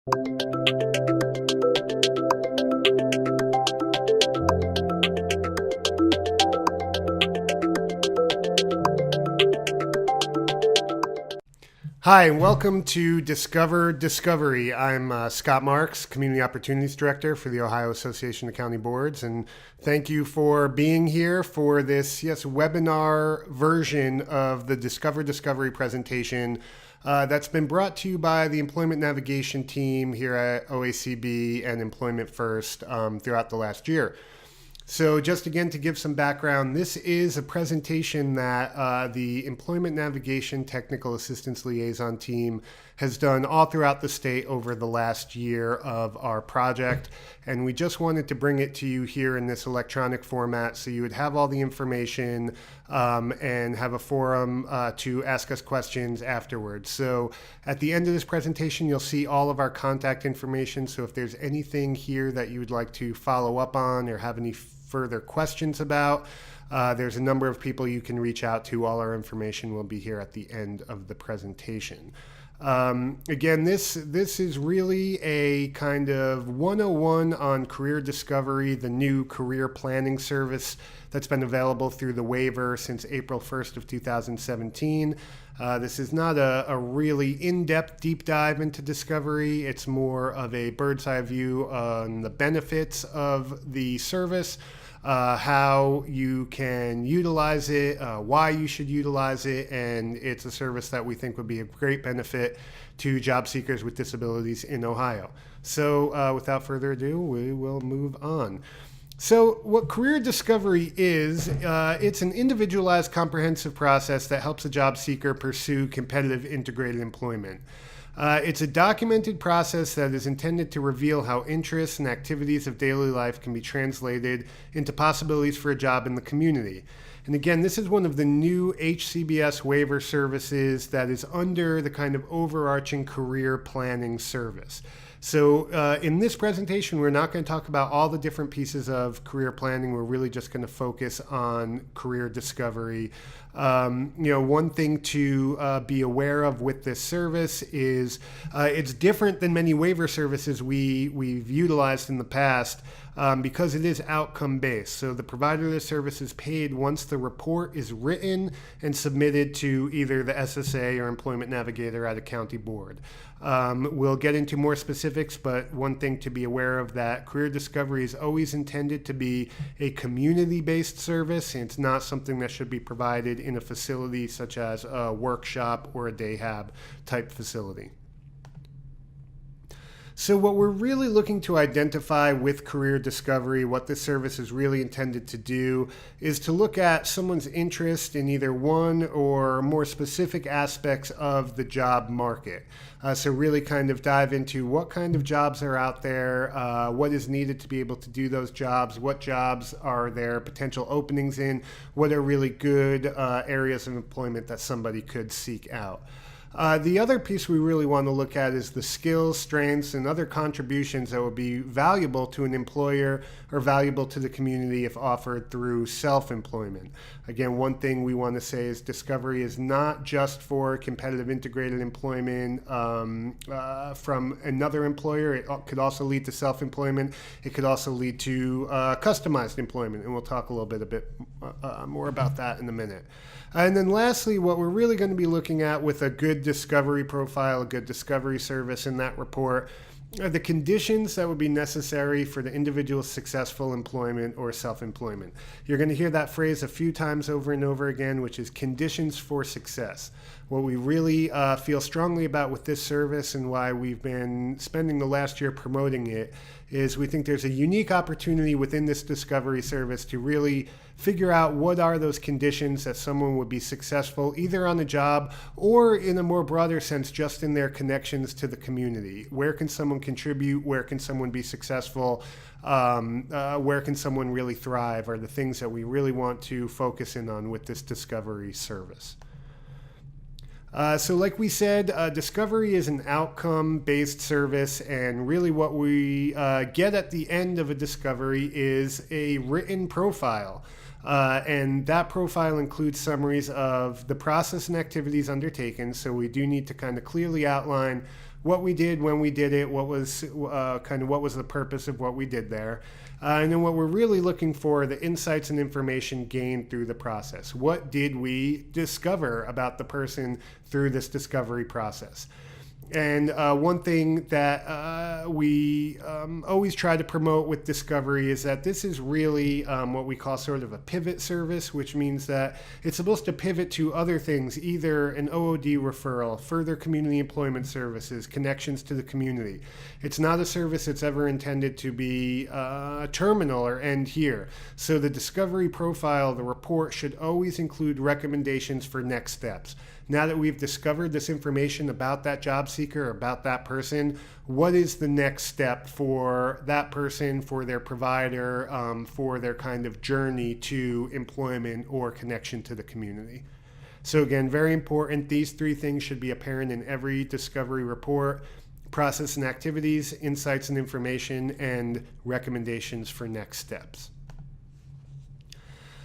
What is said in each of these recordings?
Hi, and welcome to Discover Discovery. I'm Scott Marks, Community Opportunities Director for the Ohio Association of County Boards, and thank you for being here for this, webinar version of the Discover Discovery presentation that's been brought to you by the Employment Navigation team here at OACB and Employment First throughout the last year. So just again to give some background, this is a presentation that the Employment Navigation Technical Assistance Liaison team has done all throughout the state over the last year of our project. And we just wanted to bring it to you here in this electronic format so you would have all the information and have a forum to ask us questions afterwards. So at the end of this presentation, you'll see all of our contact information. So if there's anything here that you would like to follow up on or have any further questions about, there's a number of people you can reach out to. All our information will be here at the end of the presentation. Again, this is really a kind of 101 on career discovery, the new career planning service that's been available through the waiver since April 1st of 2017. This is not a really in-depth deep dive into discovery. It's more of a bird's eye view on the benefits of the service, how you can utilize it, why you should utilize it, and it's a service that we think would be a great benefit to job seekers with disabilities in Ohio. So without further ado, we will move on. So what career discovery is, it's an individualized comprehensive process that helps a job seeker pursue competitive integrated employment. It's a documented process that is intended to reveal how interests and activities of daily life can be translated into possibilities for a job in the community. And again, this is one of the new HCBS waiver services that is under the kind of overarching career planning service. So in this presentation, we're not going to talk about all the different pieces of career planning. We're really just going to focus on career discovery. One thing to be aware of with this service is it's different than many waiver services we've utilized in the past because it is outcome-based. So the provider of the service is paid once the report is written and submitted to either the SSA or Employment Navigator at a county board. We'll get into more specifics, but one thing to be aware of that career discovery is always intended to be a community-based service, and it's not something that should be provided in a facility such as a workshop or a day hab type facility. So what we're really looking to identify with career discovery, what this service is really intended to do, is to look at someone's interest in either one or more specific aspects of the job market. So really kind of dive into what kind of jobs are out there, what is needed to be able to do those jobs, what jobs are there potential openings in, what are really good areas of employment that somebody could seek out. The other piece we really want to look at is the skills, strengths, and other contributions that would be valuable to an employer or valuable to the community if offered through self-employment. Again, one thing we want to say is discovery is not just for competitive integrated employment from another employer. It could also lead to self-employment. It could also lead to customized employment, and we'll talk a little bit more about that in a minute. And then lastly, what we're really going to be looking at with a good discovery profile, a good discovery service in that report, are the conditions that would be necessary for the individual's successful employment or self-employment. You're going to hear that phrase a few times over and over again, which is conditions for success. What we really feel strongly about with this service and why we've been spending the last year promoting it is we think there's a unique opportunity within this discovery service to really figure out what are those conditions that someone would be successful either on the job or in a more broader sense just in their connections to the community. Where can someone contribute? Where can someone be successful? Where can someone really thrive are the things that we really want to focus in on with this discovery service. So like we said, discovery is an outcome-based service, and really what we get at the end of a discovery is a written profile. And that profile includes summaries of the process and activities undertaken, so we do need to kind of clearly outline what we did, when we did it, what was what was the purpose of what we did there. And then what we're really looking for are the insights and information gained through the process. What did we discover about the person through this discovery process? And one thing that we always try to promote with Discovery is that this is really what we call sort of a pivot service, which means that it's supposed to pivot to other things, either an OOD referral, further community employment services, connections to the community. It's not a service that's ever intended to be terminal or end here. So the Discovery profile, the report, should always include recommendations for next steps. Now that we've discovered this information about that job seeker, about that person, what is the next step for that person, for their provider, for their kind of journey to employment or connection to the community? So again, very important. These three things should be apparent in every Discovery report: process and activities, insights and information, and recommendations for next steps.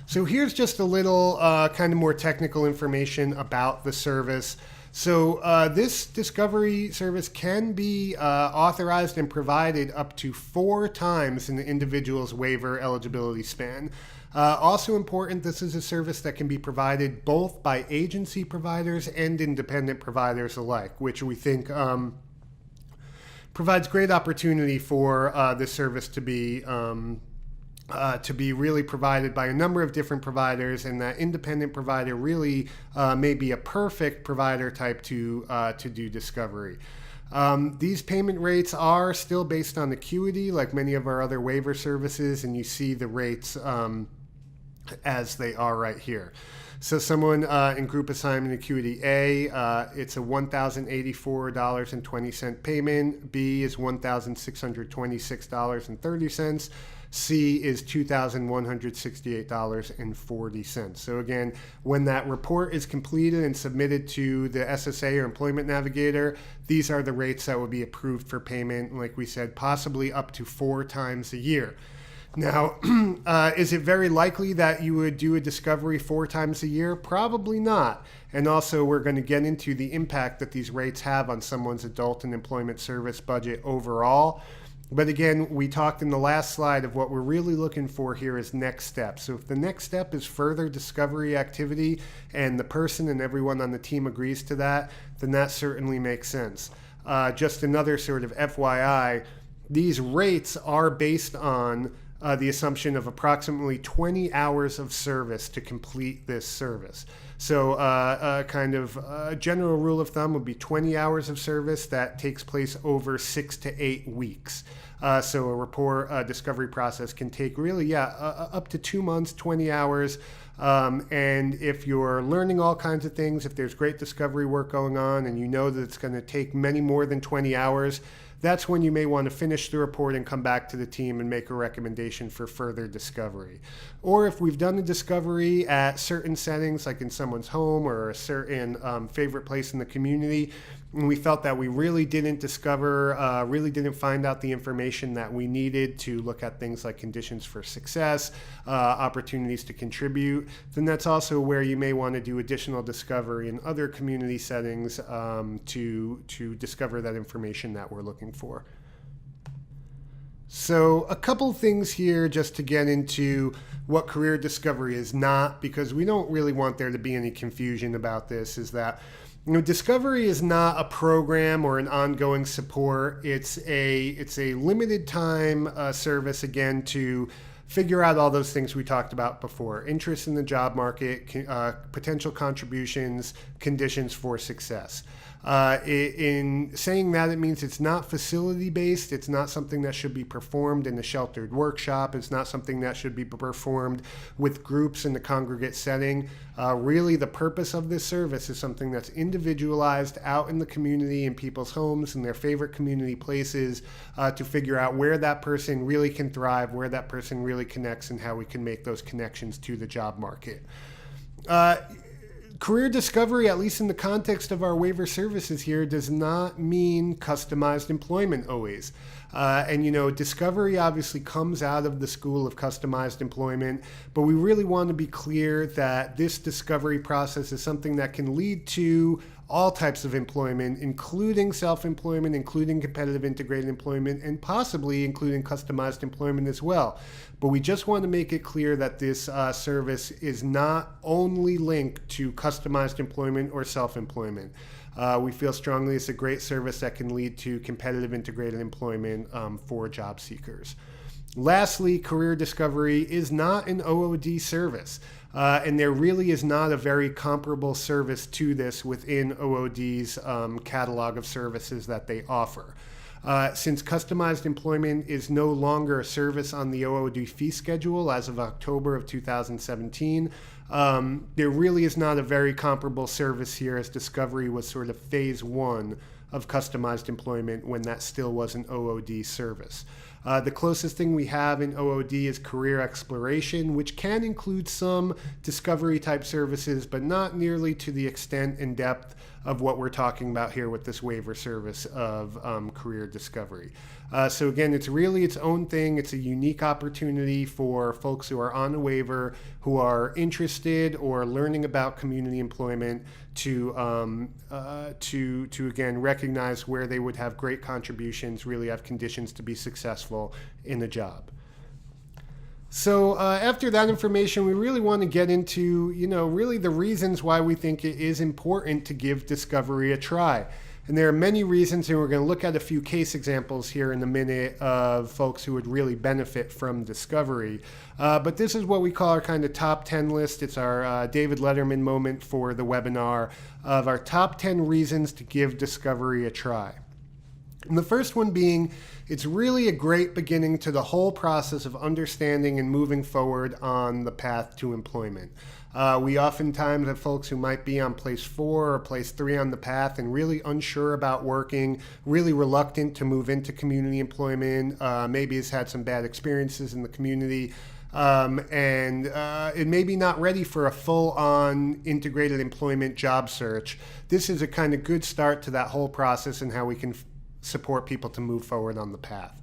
So here's just a little kind of more technical information about the service. So this Discovery service can be authorized and provided up to 4 times in the individual's waiver eligibility span. Also important, this is a service that can be provided both by agency providers and independent providers alike, which we think provides great opportunity for this service to be really provided by a number of different providers, and that independent provider really may be a perfect provider type to do Discovery. These payment rates are still based on acuity, like many of our other waiver services, and you see the rates as they are right here. So someone in group assignment acuity A, it's a $1,084.20 payment. B is $1,626.30. C is $2,168.40. So again, when that report is completed and submitted to the SSA or Employment Navigator, these are the rates that will be approved for payment, like we said, possibly up to 4 times a year. Now, is it very likely that you would do a Discovery 4 times a year? Probably not. And also, we're going to get into the impact that these rates have on someone's adult and employment service budget overall. But again, we talked in the last slide of what we're really looking for here is next steps. So if the next step is further Discovery activity and the person and everyone on the team agrees to that, then that certainly makes sense. Just another sort of FYI, these rates are based on the assumption of approximately 20 hours of service to complete this service. So a general rule of thumb would be 20 hours of service that takes place over 6 to 8 weeks. So a report Discovery process can take really, up to 2 months, 20 hours. And if you're learning all kinds of things, if there's great Discovery work going on and you know that it's going to take many more than 20 hours, that's when you may want to finish the report and come back to the team and make a recommendation for further Discovery. Or if we've done the Discovery at certain settings, like in someone's home or a certain favorite place in the community, and we felt that we really didn't discover, really didn't find out the information that we needed to look at things like conditions for success, opportunities to contribute, then that's also where you may want to do additional Discovery in other community settings to discover that information that we're looking for. So a couple things here just to get into what Career Discovery is not, because we don't really want there to be any confusion about this, is that Discovery is not a program or an ongoing support. It's a limited time service, again, to figure out all those things we talked about before: interest in the job market, potential contributions, conditions for success. In saying that, it means it's not facility-based. It's not something that should be performed in a sheltered workshop. It's not something that should be performed with groups in the congregate setting. Really, the purpose of this service is something that's individualized out in the community, in people's homes, in their favorite community places, to figure out where that person really can thrive, where that person really connects, and how we can make those connections to the job market. Career Discovery, at least in the context of our waiver services here, does not mean customized employment always. And Discovery obviously comes out of the school of customized employment, but we really want to be clear that this Discovery process is something that can lead to all types of employment, including self-employment, including competitive integrated employment, and possibly including customized employment as well. But we just want to make it clear that this service is not only linked to customized employment or self-employment. We feel strongly it's a great service that can lead to competitive integrated employment for job seekers. Lastly, career discovery is not an OOD service, and there really is not a very comparable service to this within OOD's catalog of services that they offer. Since customized employment is no longer a service on the OOD fee schedule as of October of 2017, there really is not a very comparable service here, as discovery was sort of phase one of customized employment when that still was an OOD service. The closest thing we have in OOD is career exploration, which can include some discovery type services, but not nearly to the extent and depth of what we're talking about here with this waiver service of career discovery. So again, it's really its own thing. It's a unique opportunity for folks who are on a waiver, who are interested or learning about community employment to again recognize where they would have great contributions, really have conditions to be successful in a job. So after that information, we really want to get into, really the reasons why we think it is important to give discovery a try. And there are many reasons, and we're going to look at a few case examples here in a minute of folks who would really benefit from discovery. But this is what we call our kind of top 10 list. It's our David Letterman moment for the webinar of our top 10 reasons to give discovery a try. And the first one being, it's really a great beginning to the whole process of understanding and moving forward on the path to employment. We oftentimes have folks who might be on place 4 or place 3 on the path and really unsure about working, really reluctant to move into community employment, maybe has had some bad experiences in the community, and it may be not ready for a full-on integrated employment job search. This is a kind of good start to that whole process and how we can support people to move forward on the path.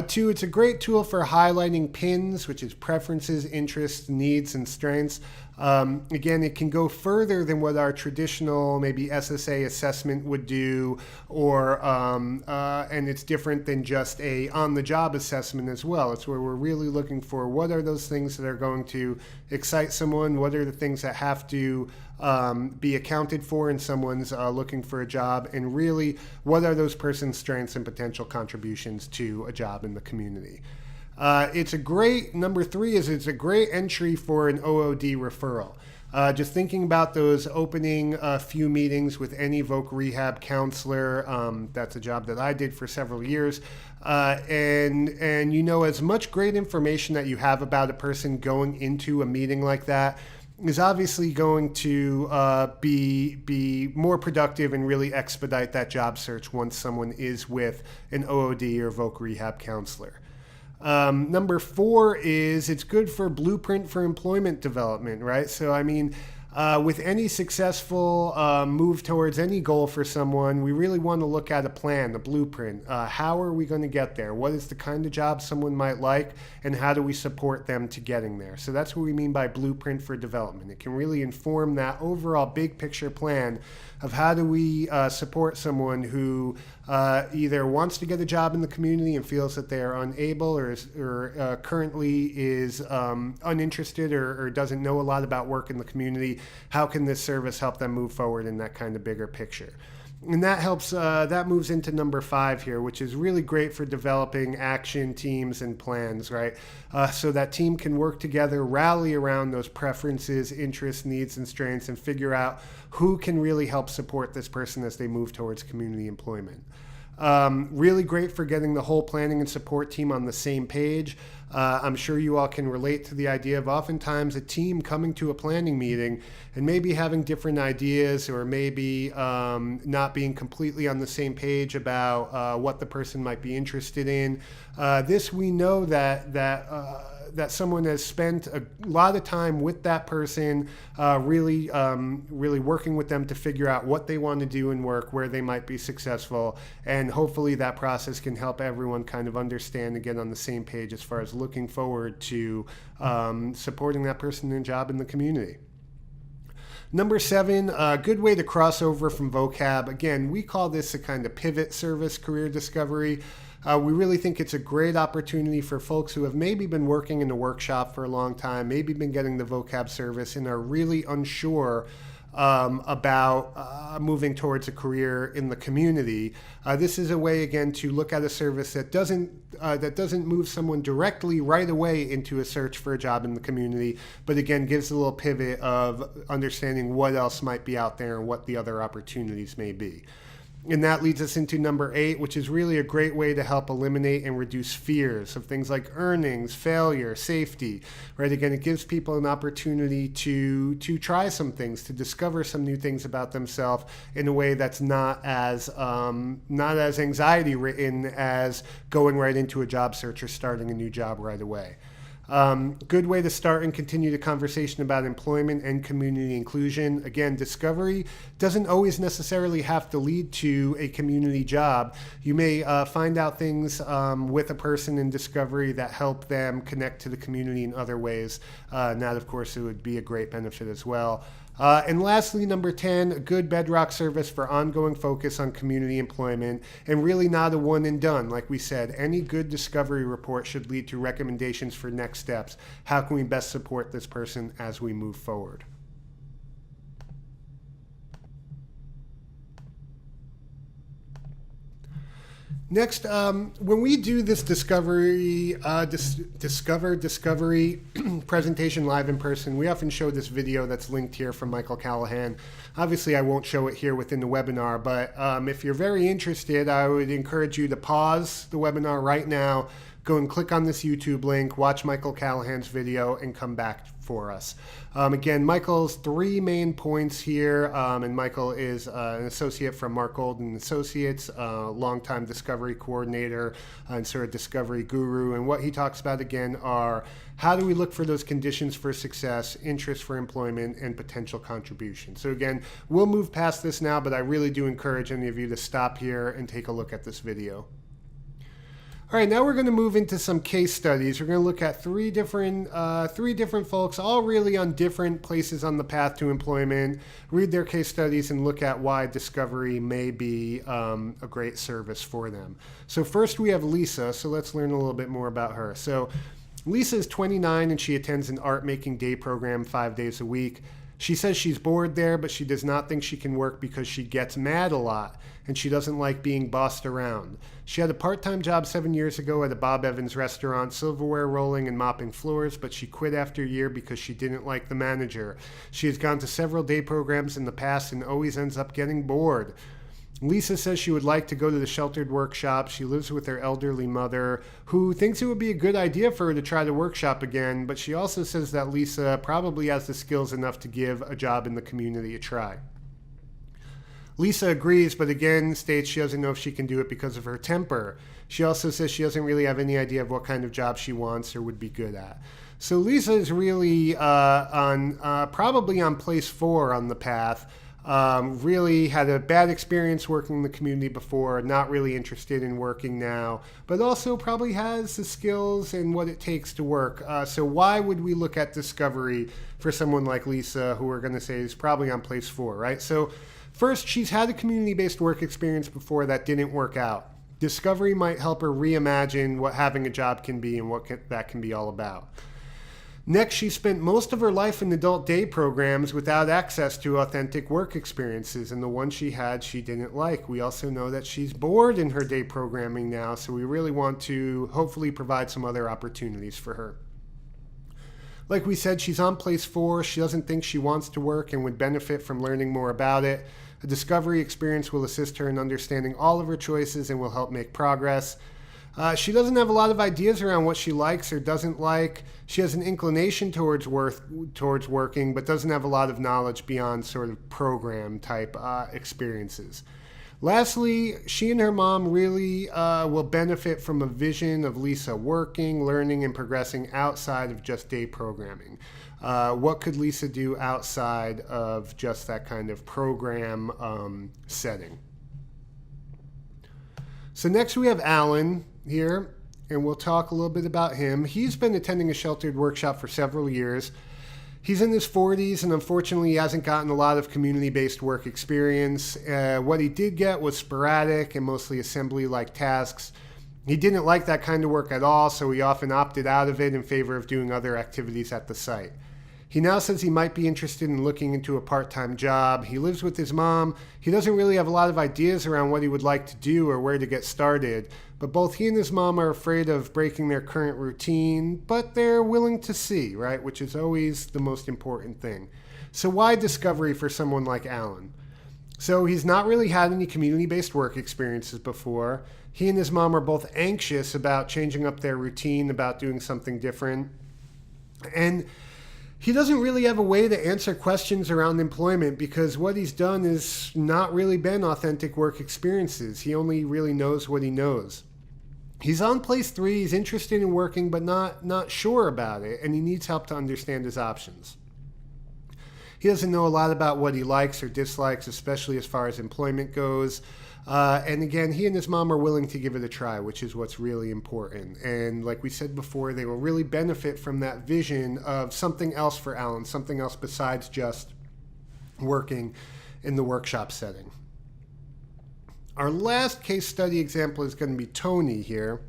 2, it's a great tool for highlighting PINs, which is preferences, interests, needs, and strengths. Again, it can go further than what our traditional maybe SSA assessment would do, or and it's different than just a on-the-job assessment as well. It's where we're really looking for what are those things that are going to excite someone, what are the things that have to be accounted for in someone's looking for a job, and really what are those person's strengths and potential contributions to a job in the community. It's a great, number 3 is it's a great entry for an OOD referral. Just thinking about those opening few meetings with any voc rehab counselor, that's a job that I did for several years, and as much great information that you have about a person going into a meeting like that is obviously going to be more productive and really expedite that job search once someone is with an OOD or voc rehab counselor. Number 4 is it's good for blueprint for employment development, right? So, with any successful move towards any goal for someone, we really want to look at a plan, a blueprint. How are we going to get there? What is the kind of job someone might like, and how do we support them to getting there? So that's what we mean by blueprint for development. It can really inform that overall big picture plan of how do we support someone who either wants to get a job in the community and feels that they are unable or currently is uninterested or doesn't know a lot about work in the community. How can this service help them move forward in that kind of bigger picture? And that helps, that moves into number 5 here, which is really great for developing action teams and plans, right? So that team can work together, rally around those preferences, interests, needs, and strengths, and figure out who can really help support this person as they move towards community employment. Really great for getting the whole planning and support team on the same page. I'm sure you all can relate to the idea of oftentimes a team coming to a planning meeting and maybe having different ideas, or maybe not being completely on the same page about what the person might be interested in. This we know that someone has spent a lot of time with that person, really working with them to figure out what they want to do in work, where they might be successful, and hopefully that process can help everyone kind of understand and get on the same page as far as looking forward to supporting that person in a job in the community. Number 7, a good way to cross over from vocab. Again, we call this a kind of pivot service, career discovery. We really think it's a great opportunity for folks who have maybe been working in a workshop for a long time, maybe been getting the vocab service and are really unsure about moving towards a career in the community. This is a way, again, to look at a service that doesn't move someone directly right away into a search for a job in the community, but again gives a little pivot of understanding what else might be out there and what the other opportunities may be. And that leads us into number 8, which is really a great way to help eliminate and reduce fears of things like earnings, failure, safety, right? Again, it gives people an opportunity to try some things, to discover some new things about themselves in a way that's not as anxiety ridden as going right into a job search or starting a new job right away. Good way to start and continue the conversation about employment and community inclusion. Again, discovery doesn't always necessarily have to lead to a community job. You may find out things with a person in discovery that help them connect to the community in other ways. And that, of course, it would be a great benefit as well. And lastly, number 10, a good bedrock service for ongoing focus on community employment, and really not a one and done. Like we said, any good discovery report should lead to recommendations for next steps. How can we best support this person as we move forward? Next, when we do this discovery presentation live in person, we often show this video that's linked here from Michael Callahan. Obviously, I won't show it here within the webinar, but if you're very interested, I would encourage you to pause the webinar right now, go and click on this YouTube link, watch Michael Callahan's video, and come back for us. Again, Michael's 3 main points here, and Michael is an associate from Mark Golden Associates, longtime discovery coordinator and sort of discovery guru. And what he talks about, again, are how do we look for those conditions for success, interest for employment, and potential contribution. So again, we'll move past this now, but I really do encourage any of you to stop here and take a look at this video. All right, now we're going to move into some case studies. We're going to look at three different folks, all really on different places on the path to employment, read their case studies, and look at why discovery may be a great service for them. So first we have Lisa, so let's learn a little bit more about her. So Lisa is 29 and she attends an art making day program 5 days a week. She says she's bored there, but she does not think she can work because she gets mad a lot and she doesn't like being bossed around. She had a part-time job 7 years ago at a Bob Evans restaurant, silverware rolling and mopping floors, but she quit after a year because she didn't like the manager. She has gone to several day programs in the past and always ends up getting bored. Lisa says she would like to go to the sheltered workshop. She lives with her elderly mother, who thinks it would be a good idea for her to try the workshop again, but she also says that Lisa probably has the skills enough to give a job in the community a try. Lisa agrees, but again states she doesn't know if she can do it because of her temper. She also says she doesn't really have any idea of what kind of job she wants or would be good at. So Lisa is really probably on place 4 on the path. Really had a bad experience working in the community before, not really interested in working now, but also probably has the skills and what it takes to work. So why would we look at discovery for someone like Lisa, who we're going to say is probably on place 4, right? So first, she's had a community-based work experience before that didn't work out. Discovery might help her reimagine what having a job can be and what that can be all about. Next, she spent most of her life in adult day programs without access to authentic work experiences, and the ones she had she didn't like. We also know that she's bored in her day programming now, so we really want to hopefully provide some other opportunities for her. Like we said, she's on place 4. She doesn't think she wants to work and would benefit from learning more about it. A discovery experience will assist her in understanding all of her choices and will help make progress. She doesn't have a lot of ideas around what she likes or doesn't like. She has an inclination towards working, but doesn't have a lot of knowledge beyond sort of program type experiences. Lastly, she and her mom really will benefit from a vision of Lisa working, learning, and progressing outside of just day programming. What could Lisa do outside of just that kind of program setting? So next we have Alan here, and we'll talk a little bit about him. He's been attending a sheltered workshop for several years. He's in his 40s, and unfortunately he hasn't gotten a lot of community-based work experience. What he did get was sporadic and mostly assembly-like tasks. He didn't like that kind of work at all, so he often opted out of it in favor of doing other activities at the site. He now says he might be interested in looking into a part-time job. He lives with his mom. He doesn't really have a lot of ideas around what he would like to do or where to get started, but both he and his mom are afraid of breaking their current routine, but they're willing to see, right? Which is always the most important thing. So why discovery for someone like Alan? So he's not really had any community-based work experiences before. He and his mom are both anxious about changing up their routine, about doing something different. And he doesn't really have a way to answer questions around employment because what he's done is not really been authentic work experiences. He only really knows what he knows. He's on place 3. He's interested in working, but not sure about it, and he needs help to understand his options. He doesn't know a lot about what he likes or dislikes, especially as far as employment goes. And again, he and his mom are willing to give it a try, which is what's really important. And like we said before, they will really benefit from that vision of something else for Alan, something else besides just working in the workshop setting. Our last case study example is going to be Tony here.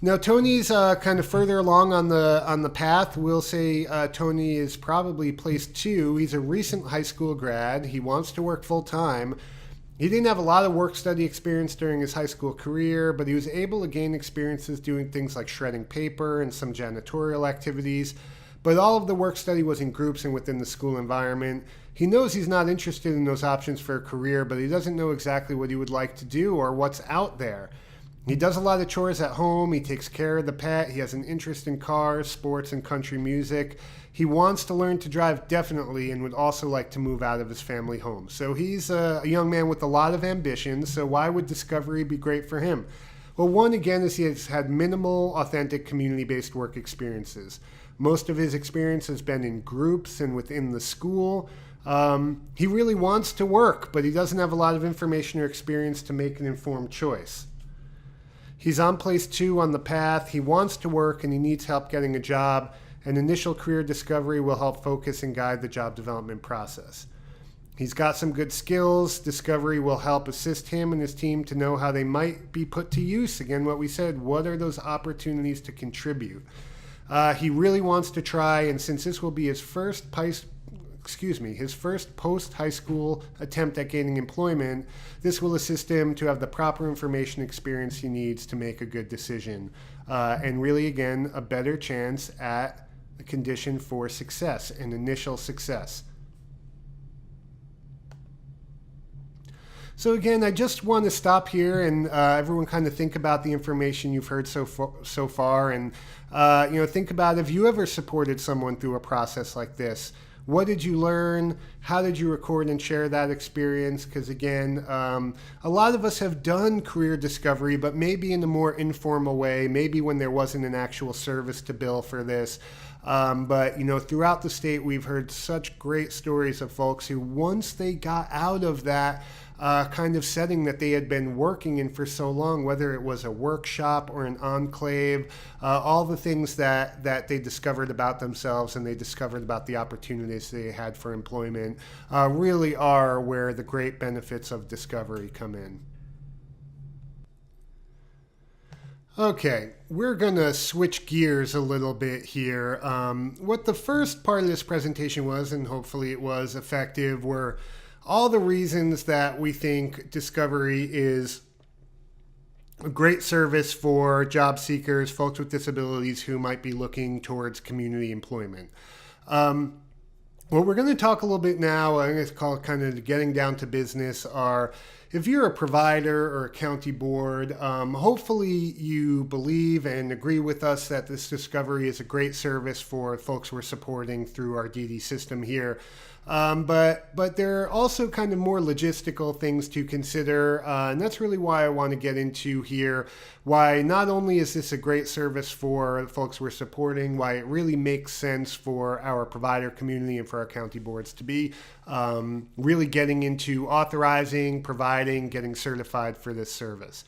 Now, Tony's kind of further along on the path. We'll say Tony is probably place 2. He's a recent high school grad. He wants to work full time. He didn't have a lot of work study experience during his high school career, but he was able to gain experiences doing things like shredding paper and some janitorial activities. But all of the work study was in groups and within the school environment. He knows he's not interested in those options for a career, but he doesn't know exactly what he would like to do or what's out there. He does a lot of chores at home. He takes care of the pet. He has an interest in cars, sports, and country music. He wants to learn to drive definitely and would also like to move out of his family home. So he's a young man with a lot of ambition. So why would discovery be great for him? Well, one, again, is he has had minimal, authentic, community-based work experiences. Most of his experience has been in groups and within the school. He really wants to work, but he doesn't have a lot of information or experience to make an informed choice. He's on place 2 on the path. He wants to work and he needs help getting a job. And initial career discovery will help focus and guide the job development process. He's got some good skills. Discovery will help assist him and his team to know how they might be put to use. Again, what we said, what are those opportunities to contribute? He really wants to try, and since this will be his first post-high school attempt at gaining employment, this will assist him to have the proper information experience he needs to make a good decision. And really, again, a better chance at the condition for success, an initial success. So again, I just want to stop here and everyone kind of think about the information you've heard so far, and think about, have you ever supported someone through a process like this? What did you learn? How did you record and share that experience? Because again, a lot of us have done career discovery, but maybe in a more informal way, maybe when there wasn't an actual service to bill for this. But throughout the state, we've heard such great stories of folks who, once they got out of that kind of setting that they had been working in for so long, whether it was a workshop or an enclave, all the things that they discovered about themselves and they discovered about the opportunities they had for employment really are where the great benefits of discovery come in. Okay, we're going to switch gears a little bit here. What the first part of this presentation was, and hopefully it was effective, were all the reasons that we think discovery is a great service for job seekers, folks with disabilities who might be looking towards community employment. What we're going to talk a little bit now, I'm going to call it kind of getting down to business, are if you're a provider or a county board, hopefully you believe and agree with us that this discovery is a great service for folks we're supporting through our DD system here. But there are also kind of more logistical things to consider, and that's really why I want to get into here, why not only is this a great service for folks we're supporting, why it really makes sense for our provider community and for our county boards to be really getting into authorizing, providing, getting certified for this service.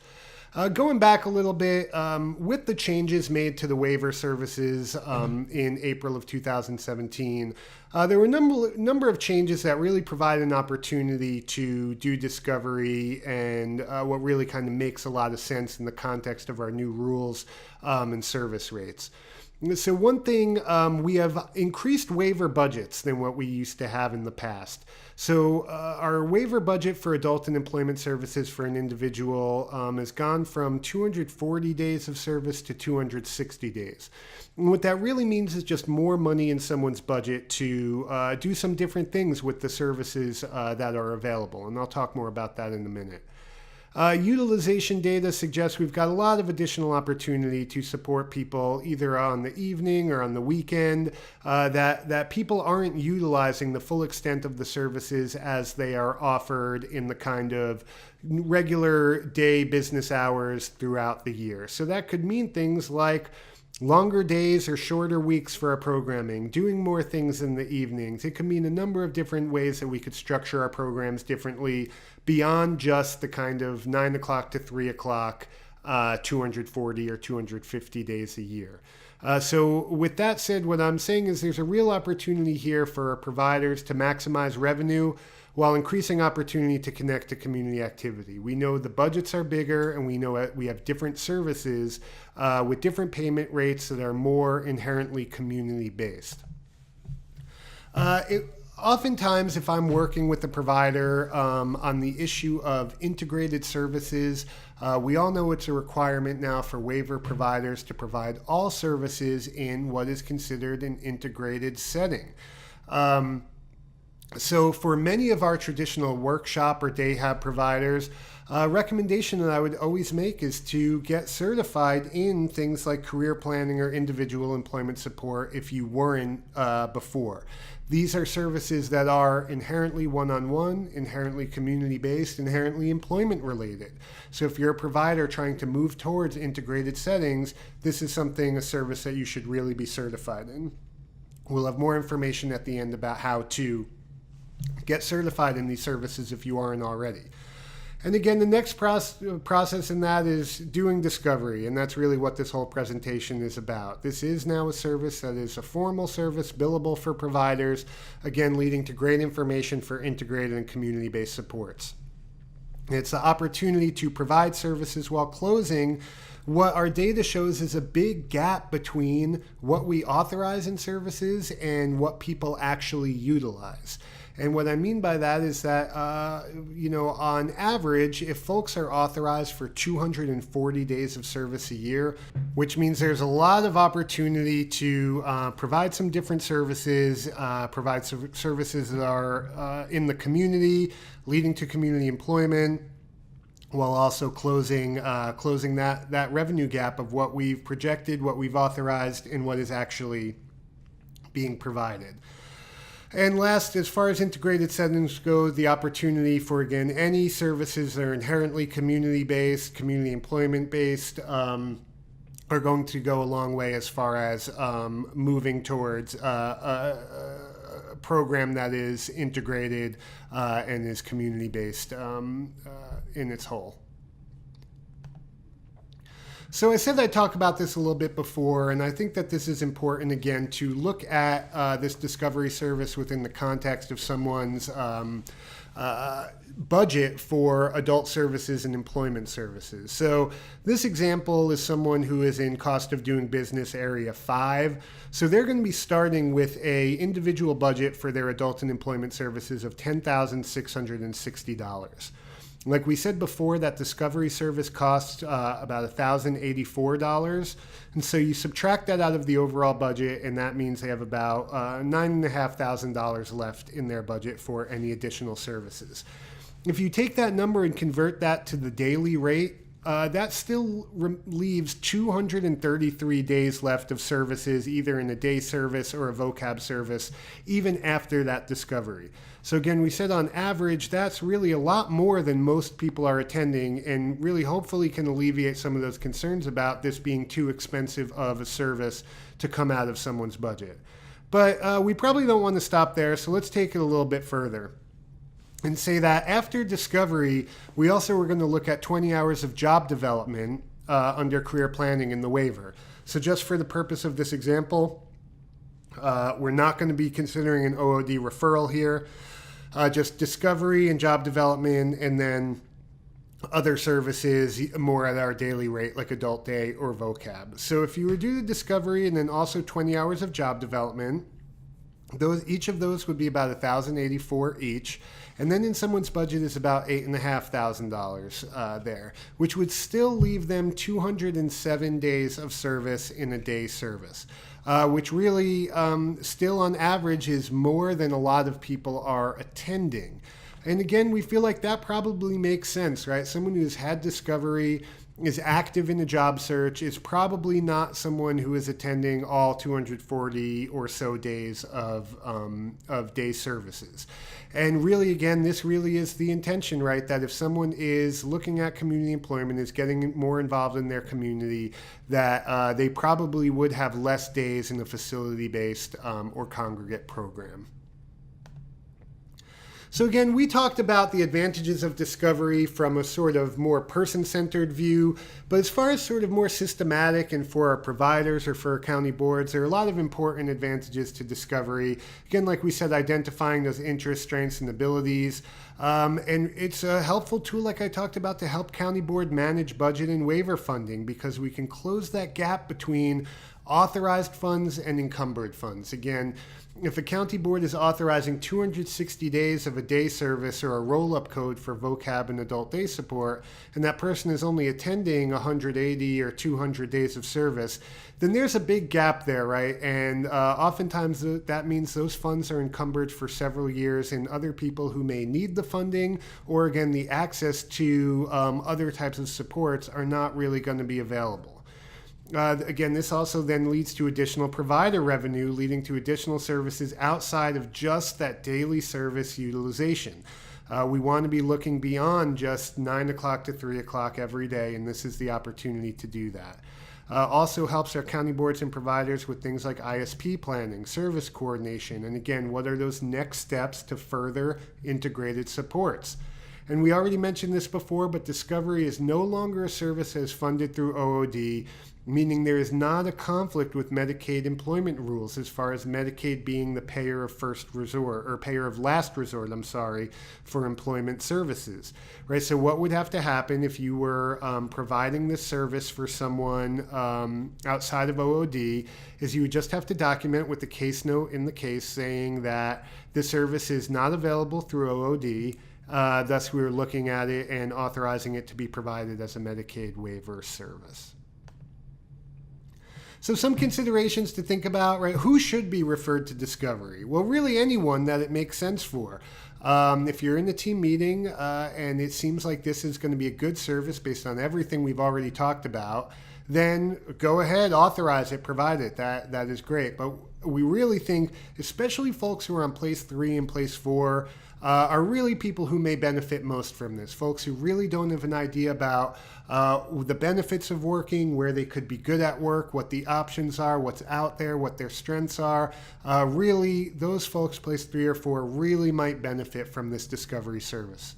Going back a little bit, with the changes made to the waiver services in April of 2017, there were a number of changes that really provide an opportunity to do discovery and what really kind of makes a lot of sense in the context of our new rules and service rates. So one thing, we have increased waiver budgets than what we used to have in the past. So our waiver budget for adult and employment services for an individual has gone from 240 days of service to 260 days. And what that really means is just more money in someone's budget to do some different things with the services that are available. And I'll talk more about that in a minute. Utilization data suggests we've got a lot of additional opportunity to support people either on the evening or on the weekend, that people aren't utilizing the full extent of the services as they are offered in the kind of regular day business hours throughout the year. So that could mean things like longer days or shorter weeks for our programming, doing more things in the evenings. It could mean a number of different ways that we could structure our programs differently beyond just the kind of 9 o'clock to 3 o'clock, 240 or 250 days a year. So with that said, what I'm saying is there's a real opportunity here for our providers to maximize revenue while increasing opportunity to connect to community activity. We know the budgets are bigger, and we know we have different services with different payment rates that are more inherently community-based. Oftentimes, if I'm working with the provider on the issue of integrated services, we all know it's a requirement now for waiver providers to provide all services in what is considered an integrated setting. So for many of our traditional workshop or day hab providers, a recommendation that I would always make is to get certified in things like career planning or individual employment support if you weren't before. These are services that are inherently one-on-one, inherently community-based, inherently employment-related. So if you're a provider trying to move towards integrated settings, this is a service that you should really be certified in. We'll have more information at the end about how to get certified in these services if you aren't already. And again, the next process in that is doing discovery, and that's really what this whole presentation is about. This is now a service that is a formal service, billable for providers, again, leading to great information for integrated and community-based supports. It's the opportunity to provide services while closing what our data shows is a big gap between what we authorize in services and what people actually utilize. And what I mean by that is that, on average, if folks are authorized for 240 days of service a year, which means there's a lot of opportunity to provide some different services, provide services that are in the community, leading to community employment, while also closing that revenue gap of what we've projected, what we've authorized, and what is actually being provided. And last, as far as integrated settings go, the opportunity for, again, any services that are inherently community-based, community employment-based, are going to go a long way as far as moving towards a program that is integrated and is community-based in its whole. So I said I'd talk about this a little bit before, and I think that this is important, again, to look at this discovery service within the context of someone's budget for adult services and employment services. So this example is someone who is in cost of doing business area 5. So they're going to be starting with an individual budget for their adult and employment services of $10,660. Like we said before, that discovery service costs about $1,084. And so you subtract that out of the overall budget, and that means they have about $9,500 left in their budget for any additional services. If you take that number and convert that to the daily rate, that still leaves 233 days left of services, either in a day service or a vocab service, even after that discovery. So again, we said on average, that's really a lot more than most people are attending, and really hopefully can alleviate some of those concerns about this being too expensive of a service to come out of someone's budget. But we probably don't want to stop there, so let's take it a little bit further. and say that after discovery, we also were going to look at 20 hours of job development under career planning in the waiver. So just for the purpose of this example, we're not going to be considering an OOD referral here, just discovery and job development, and then other services more at our daily rate, like adult day or vocab. So if you were to do the discovery and then also 20 hours of job development, each of those would be about $1,084 each. And then in someone's budget is about $8,500 there, which would still leave them 207 days of service in a day service, which really still on average is more than a lot of people are attending. And again, we feel like that probably makes sense, right? Someone who's had discovery, is active in a job search, is probably not someone who is attending all 240 or so days of day services. And really, again, this really is the intention, right? That if someone is looking at community employment, is getting more involved in their community, that they probably would have less days in a facility-based or congregate program. So again, we talked about the advantages of discovery from a sort of more person-centered view, but as far as sort of more systematic and for our providers or for our county boards, there are a lot of important advantages to discovery. Again, like we said, identifying those interests, strengths, and abilities. And it's a helpful tool, like I talked about, to help county board manage budget and waiver funding, because we can close that gap between authorized funds and encumbered funds. Again, if a county board is authorizing 260 days of a day service or a roll-up code for vocab and adult day support, and that person is only attending 180 or 200 days of service, then there's a big gap there, right? And oftentimes that means those funds are encumbered for several years, and other people who may need the funding or, again, the access to other types of supports are not really going to be available. Again, this also then leads to additional provider revenue, leading to additional services outside of just that daily service utilization. We want to be looking beyond just 9 o'clock to 3 o'clock every day, and this is the opportunity to do that. Also helps our county boards and providers with things like ISP planning, service coordination, and again, what are those next steps to further integrated supports? And we already mentioned this before, but discovery is no longer a service that is funded through OOD, meaning there is not a conflict with Medicaid employment rules as far as Medicaid being the payer of first resort, or payer of last resort, for employment services, right? So what would have to happen if you were providing this service for someone outside of OOD is you would just have to document with the case note in the case saying that the service is not available through OOD. Thus, we were looking at it and authorizing it to be provided as a Medicaid waiver service. So some considerations to think about, right? Who should be referred to discovery? Well, really anyone that it makes sense for. If you're in the team meeting and it seems like this is going to be a good service based on everything we've already talked about, then go ahead, authorize it, provide it. That is great. But we really think, especially folks who are on place 3 and place 4, are really people who may benefit most from this. Folks who really don't have an idea about the benefits of working, where they could be good at work, what the options are, what's out there, what their strengths are. Really, those folks, place 3 or 4, really might benefit from this discovery service.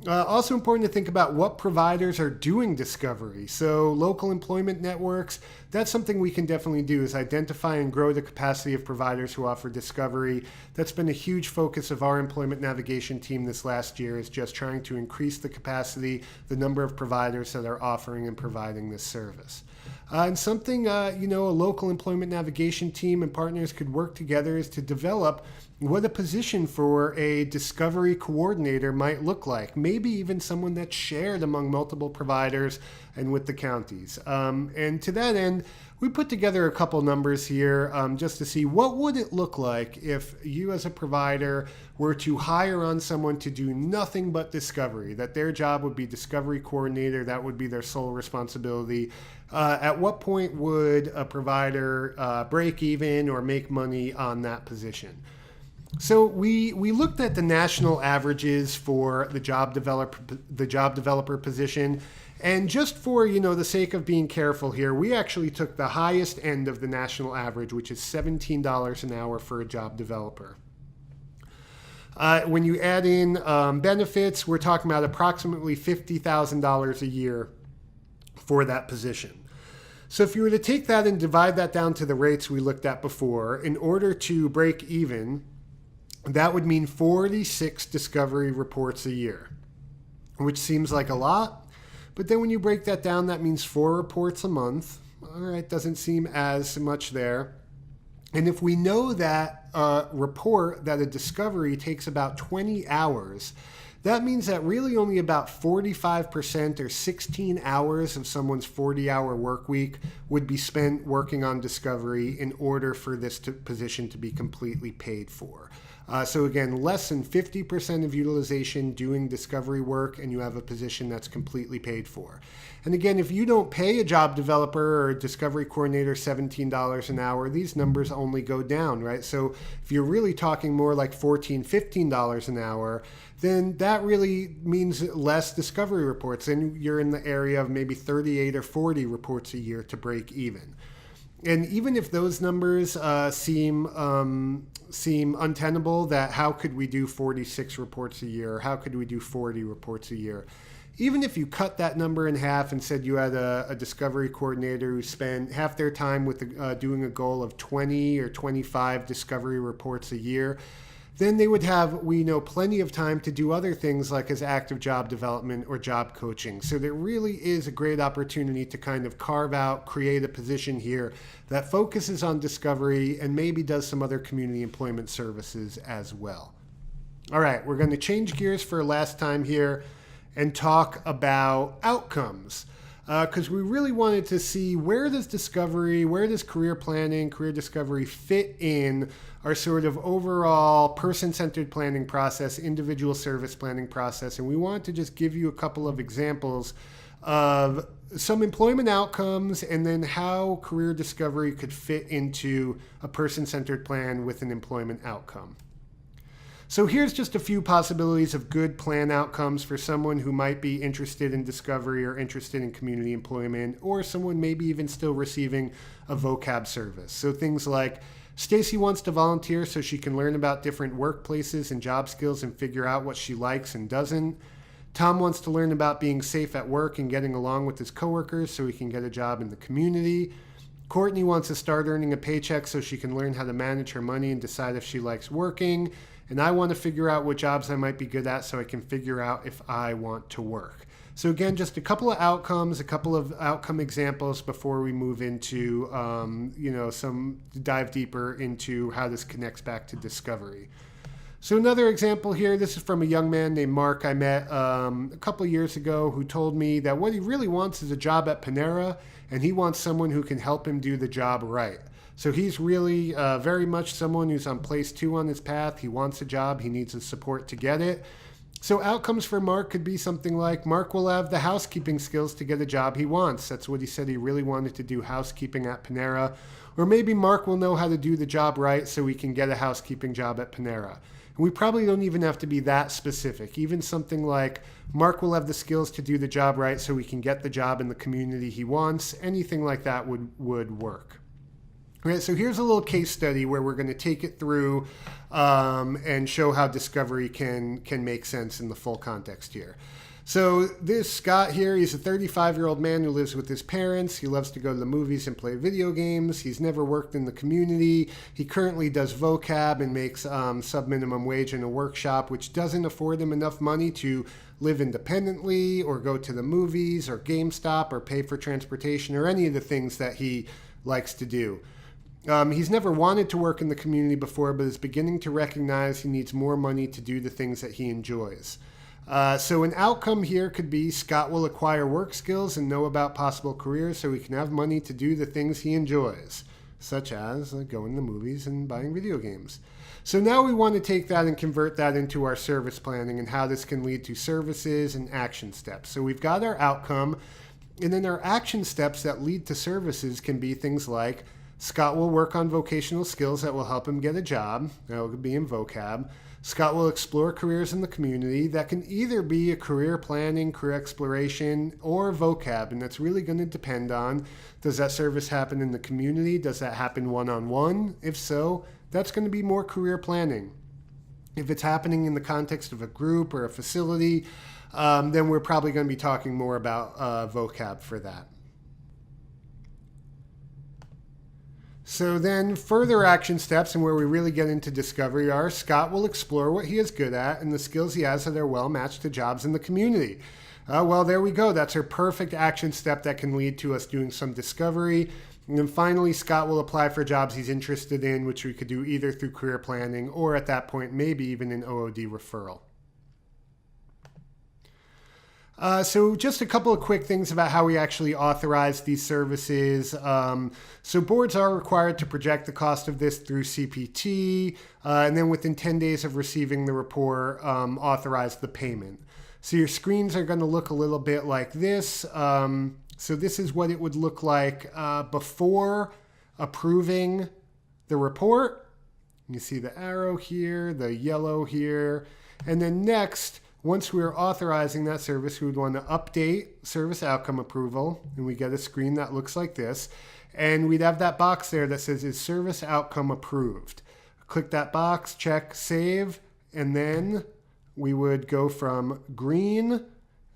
Also important to think about what providers are doing discovery. So local employment networks, that's something we can definitely do, is identify and grow the capacity of providers who offer discovery. That's been a huge focus of our employment navigation team this last year, is just trying to increase the capacity, the number of providers that are offering and providing this service. And something, a local employment navigation team and partners could work together is to develop what a position for a discovery coordinator might look like. Maybe even someone that's shared among multiple providers and with the counties. And to that end, we put together a couple numbers here just to see what would it look like if you as a provider were to hire on someone to do nothing but discovery, that their job would be discovery coordinator, that would be their sole responsibility. At what point would a provider break even or make money on that position? So we looked at the national averages for the job developer position, and just for the sake of being careful here, we actually took the highest end of the national average, which is $17 an hour for a job developer. When you add in benefits, we're talking about approximately $50,000 a year for that position. So if you were to take that and divide that down to the rates we looked at before, in order to break even, that would mean 46 discovery reports a year, which seems like a lot. But then when you break that down, that means 4 reports a month. All right, doesn't seem as much there. And if we know that a report, that a discovery takes about 20 hours, that means that really only about 45% or 16 hours of someone's 40-hour work week would be spent working on discovery in order for this position to be completely paid for. So again, less than 50% of utilization doing discovery work, and you have a position that's completely paid for. And again, if you don't pay a job developer or a discovery coordinator $17 an hour, these numbers only go down, right? So if you're really talking more like $14, $15 an hour, then that really means less discovery reports. And you're in the area of maybe 38 or 40 reports a year to break even. And even if those numbers seem untenable, that how could we do 46 reports a year, or how could we do 40 reports a year? Even if you cut that number in half and said you had a discovery coordinator who spent half their time with doing a goal of 20 or 25 discovery reports a year, then they would have, we know, plenty of time to do other things like as active job development or job coaching. So there really is a great opportunity to kind of carve out, create a position here that focuses on discovery and maybe does some other community employment services as well. All right, we're going to change gears for last time here and talk about outcomes. Because we really wanted to see where does discovery, where does career planning, career discovery fit in our sort of overall person-centered planning process, individual service planning process. And we wanted to just give you a couple of examples of some employment outcomes and then how career discovery could fit into a person-centered plan with an employment outcome. So here's just a few possibilities of good plan outcomes for someone who might be interested in discovery or interested in community employment, or someone maybe even still receiving a vocab service. So things like Stacy wants to volunteer so she can learn about different workplaces and job skills and figure out what she likes and doesn't. Tom wants to learn about being safe at work and getting along with his coworkers so he can get a job in the community. Courtney wants to start earning a paycheck so she can learn how to manage her money and decide if she likes working. And I want to figure out what jobs I might be good at so I can figure out if I want to work. So again, just a couple of outcomes, a couple of outcome examples before we move into, some dive deeper into how this connects back to discovery. So another example here, this is from a young man named Mark I met a couple of years ago who told me that what he really wants is a job at Panera, and he wants someone who can help him do the job right. So he's really very much someone who's on place 2 on his path. He wants a job. He needs the support to get it. So outcomes for Mark could be something like Mark will have the housekeeping skills to get a job he wants. That's what he said. He really wanted to do housekeeping at Panera. Or maybe Mark will know how to do the job right so he can get a housekeeping job at Panera. And we probably don't even have to be that specific. Even something like Mark will have the skills to do the job right so he can get the job in the community he wants. Anything like that would work. Okay, so here's a little case study where we're going to take it through and show how discovery can make sense in the full context here. So this Scott here, he's a 35-year-old man who lives with his parents. He loves to go to the movies and play video games. He's never worked in the community. He currently does vocab and makes sub-minimum wage in a workshop, which doesn't afford him enough money to live independently or go to the movies or GameStop or pay for transportation or any of the things that he likes to do. He's never wanted to work in the community before, but is beginning to recognize he needs more money to do the things that he enjoys. So an outcome here could be Scott will acquire work skills and know about possible careers so he can have money to do the things he enjoys, such as going to the movies and buying video games. So now we want to take that and convert that into our service planning and how this can lead to services and action steps. So we've got our outcome, and then our action steps that lead to services can be things like Scott will work on vocational skills that will help him get a job. That will be in vocab. Scott will explore careers in the community. That can either be a career planning, career exploration, or vocab. And that's really going to depend on, does that service happen in the community? Does that happen one-on-one? If so, that's going to be more career planning. If it's happening in the context of a group or a facility, then we're probably going to be talking more about vocab for that. So then further action steps and where we really get into discovery are Scott will explore what he is good at and the skills he has that are well matched to jobs in the community. Well, there we go. That's our perfect action step that can lead to us doing some discovery. And then finally, Scott will apply for jobs he's interested in, which we could do either through career planning or at that point, maybe even an OOD referral. So just a couple of quick things about how we actually authorize these services. So boards are required to project the cost of this through CPT, and then within 10 days of receiving the report, authorize the payment. So your screens are going to look a little bit like this. So this is what it would look like before approving the report. You see the arrow here, the yellow here. And then next, once we're authorizing that service, we would want to update service outcome approval. And we get a screen that looks like this. And we'd have that box there that says, is service outcome approved? Click that box, check save, and then we would go from green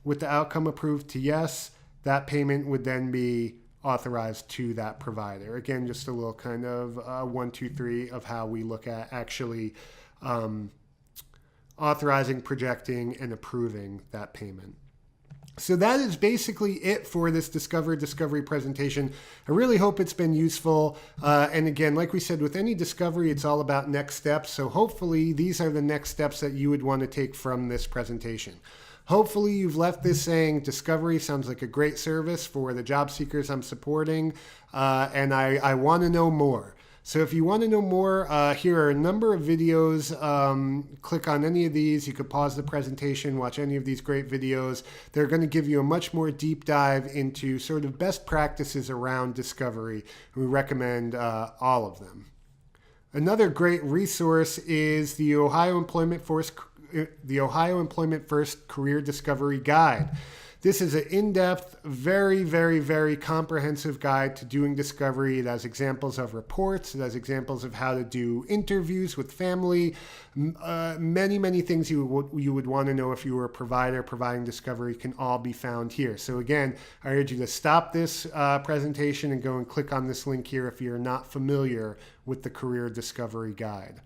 with the outcome approved to yes. That payment would then be authorized to that provider. Again, just a little kind of 1, 2, 3 of how we look at actually authorizing, projecting, and approving that payment. So that is basically it for this discovery presentation. I really hope it's been useful. And again, like we said, with any discovery, it's all about next steps. So hopefully these are the next steps that you would want to take from this presentation. Hopefully you've left this saying discovery sounds like a great service for the job seekers I'm supporting, and I want to know more. So if you want to know more, here are a number of videos. Click on any of these. You could pause the presentation, watch any of these great videos. They're going to give you a much more deep dive into sort of best practices around discovery. We recommend all of them. Another great resource is the Ohio Employment First Career Discovery Guide. This is an in-depth, very, very, very comprehensive guide to doing discovery. It has examples of reports. It has examples of how to do interviews with family. Many, many things you would want to know if you were a provider providing discovery can all be found here. So again, I urge you to stop this presentation and go and click on this link here if you're not familiar with the Career Discovery Guide.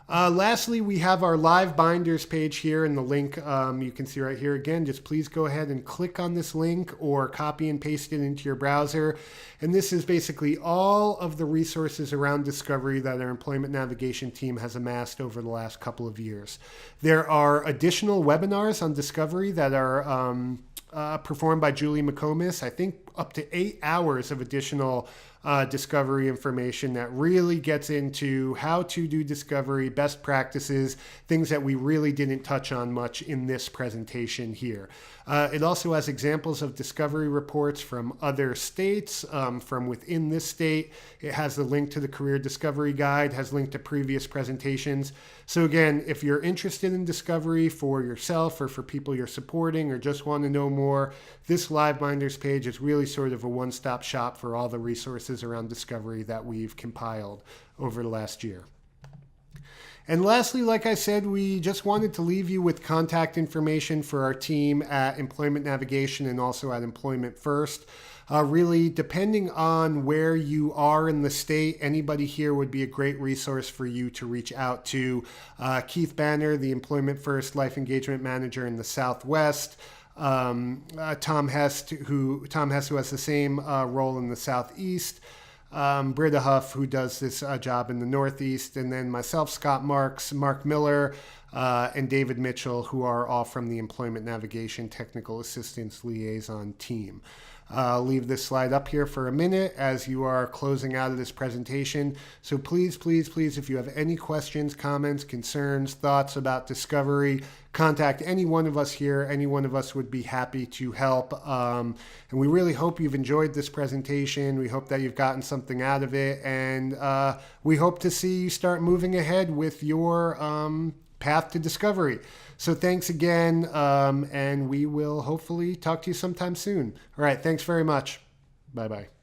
Lastly, we have our LiveBinders page here, and the link you can see right here. Again, just please go ahead and click on this link or copy and paste it into your browser. And this is basically all of the resources around discovery that our employment navigation team has amassed over the last couple of years. There are additional webinars on discovery that are performed by Julie McComas. I think up to 8 hours of additional discovery information that really gets into how to do discovery, best practices, things that we really didn't touch on much in this presentation here. It also has examples of discovery reports from other states, from within this state. It has the link to the Career Discovery Guide, has link to previous presentations. So again, if you're interested in discovery for yourself or for people you're supporting or just want to know more, this LiveBinders page is really sort of a one-stop shop for all the resources around discovery that we've compiled over the last year. And lastly, like I said, we just wanted to leave you with contact information for our team at Employment Navigation and also at Employment First. Really, depending on where you are in the state, anybody here would be a great resource for you to reach out to. Keith Banner, the Employment First Life Engagement Manager in the Southwest. Tom Hest, who has the same role in the Southeast. Britta Huff, who does this job in the Northeast, and then myself, Scott Marks, Mark Miller, and David Mitchell, who are all from the Employment Navigation Technical Assistance Liaison team. I'll leave this slide up here for a minute as you are closing out of this presentation. So please, please, please, if you have any questions, comments, concerns, thoughts about discovery, contact any one of us here. Any one of us would be happy to help. And we really hope you've enjoyed this presentation. We hope that you've gotten something out of it. And we hope to see you start moving ahead with your path to discovery. So thanks again, and we will hopefully talk to you sometime soon. All right, thanks very much. Bye-bye.